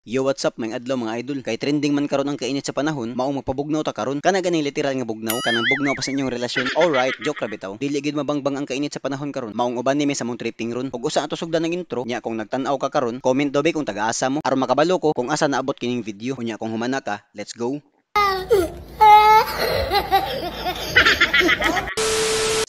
Yo, what's up mga adlaw mga idol? Kay trending man karon ang kainit sa panahon, maong magpabugnaw ta karon. Kana ganing literal nga bugnaw, kanang bugnaw pa sa inyong relasyon. Alright, joke ra bitaw. Dili gid mabangbang ang kainit sa panahon karon. Maong uban ni sa mong tripping ron. Ug usa ato sugdan ng intro, nya kung nagtan-aw ka karon, comment daw be kung taga-asa mo aron makabalo ko kung asa naabot kining video. Unya kung humana ka, let's go.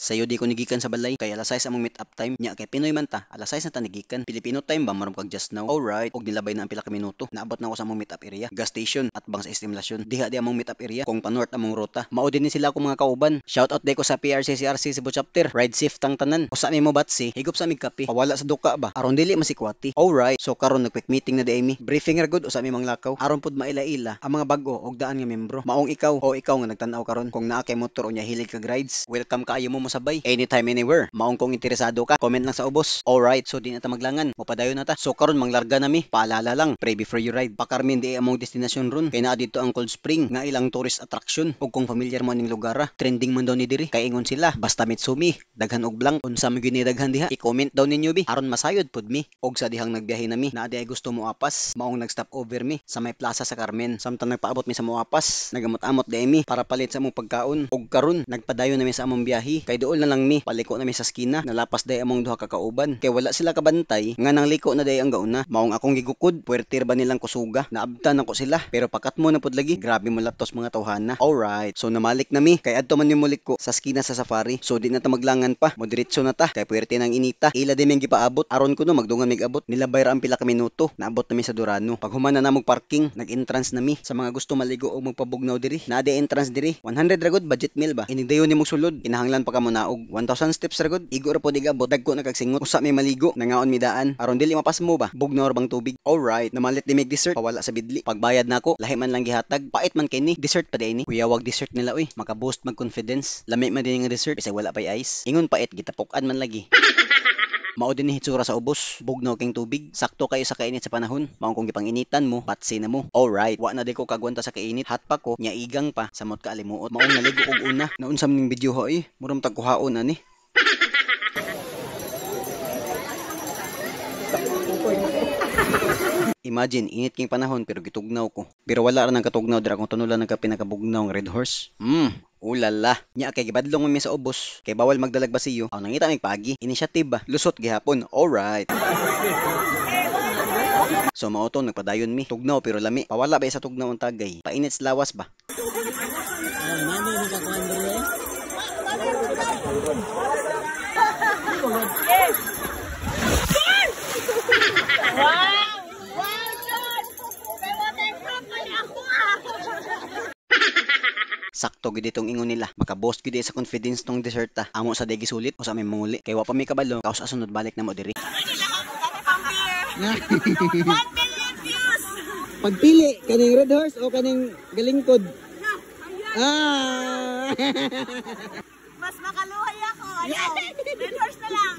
Sayo di ko nigikan sa balay kay alas 6 among meet up time nya kay Pinoy man ta alas 6 na ta nigikan Filipino time ba marom kag just now. Alright, og nilabay na ang pila ka minuto naabot na ako sa among meet up area gas station at bang sa estimulasyon diha di among meet up area kung pa-north among ruta mao din ni sila akong mga kauban. Shout out de ko sa PRCCRC Cebu chapter, ride safe tang tanan. Usa mi mo batsi higop sa mig kape pawala sa duka ba aron dili masikwati. Alright, so karon nag-quick meeting na di mi briefing ra gud usa mi manglakaw aron pud maila-ila ang mga bag-o og daan nga membro. Maong ikaw o ikaw nga nagtan-aw karon kung naa kay motor unya hilig kag rides, welcome kaayo mo sabay anytime anywhere. Maong kung interesado ka, comment lang sa ubos. Alright, so di na ta maglangan, mopadayon na ta. So karon manglarga nami, paalala lang, pray before you ride. Pakarmin di among destinasyon ron, kay naa dito ang Cold Spring nga ilang tourist attraction. Ug kung familiar mo ning lugar, trending man daw ni diri. Kay ingon sila, basta Mitsumi, daghan og blank, unsa mo gyud ni daghan diha. I-comment daw ninyo bi, aron masayod pud mi. Og sa dihang nagbiyahe nami, naa di ay gusto mo apas, maong nag-stop over mi sa may plaza sa Carmen. Samtang nagpaabot mi sa moapas, nagamot-amot di mi para palit sa among pagkaon. Og karon nagpadayon nami sa among biyahe, kay duol na lang mi liko na mi sa skina, nalapas day among duha ka kauban kay wala sila kabantay nga nang liko na day ang gauna. Maong akong gigukod, puwertir ba nilang kusuga, naabtan ako sila pero pakat mo na pud lagi, grabe mo latos mga tawhana. Alright, so namalik na mi kay adto man mi muliko sa skina sa safari. So di na ta maglangan pa, mo diretso na ta kay puwerte nang inita. Ila di mi gipaabot aron kuno magdungan mig abot, nilabay ra ang pila ka minuto, naabot na mi sa Durano. Pag humana na mog parking, nag-entrance na mi sa mga gusto maligo o magpabugnaw diri. Naa di entrance diri, 100 ra gud budget meal ba. Inigdayon ni mog sulod, kinahanglan pa ka mo naog 1000 steps ra gud. Igo ra pod igabot, dagko na kagsingot. Usa may maligo, nangaon mi daan aron dili mapas mo ba. Bugnaw ra bang tubig. Alright, namalit di mig dessert, pawala sa bidli. Pagbayad nako, lahi man lang gihatag. Pait man kay ni, dessert pa day ni. Kuya wag dessert nila oy, maka-boost mag confidence. Lami man din nga dessert, bisag wala pay ice. Ingon pait gitapok-an man lagi. Mao din ni hitsura sa ubos, bugnaw king tubig. Sakto kayo sa kainit sa panahon. Maong kung gipanginitan mo, patsi na mo. Alright, wa na di ko kagwanta sa kainit. Hot pa ko, nya igang pa, samot ka alimuot. Maong naligo og una. Naunsam ning video ha eh. Muram tag kuhaon ani. Imagine, init king panahon pero gitugnaw ko. Pero wala ra nang katugnaw dira kung tunulan nagka pinakabugnaw ng Red Horse. Ulala. Nya kay gibadlong mi sa ubos. Kay bawal magdalag basiyo. Aw nangita mig pagi. Initiative ba? Lusot gihapon. Alright. So mauto nagpadayon mi. Tugnaw pero lami. Pawala ba sa tugnaw ang tagay? Painit sa lawas ba? Sakto gid itong ingon nila. Maka-boast gid sa confidence tong dessert ta. Amo sa day gisulit o sa may manguli. Kay wa pa may kabalo, kaus asunod balik na mo diri. 1 million views. Pagpili kaning Red Horse o kaning Galingkod. Mas makaluhay ako. Red Horse na lang.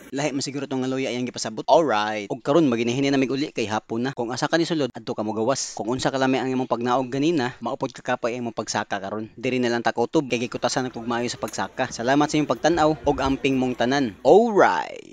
Lahi man siguro tong ngaloya ayang gipasabot. Alright. Og karon maginihini na mig uli kay hapon na. Kung asa ka ni sulod adto ka mo gawas. Kung unsa ka lami ang imong pagnaog ganina, maupod ka kapay ang imong pagsaka karon. Diri na lang ta kutob kay gikutasan og maayo sa pagsaka. Salamat sa imong pagtan-aw og amping mong tanan. Alright.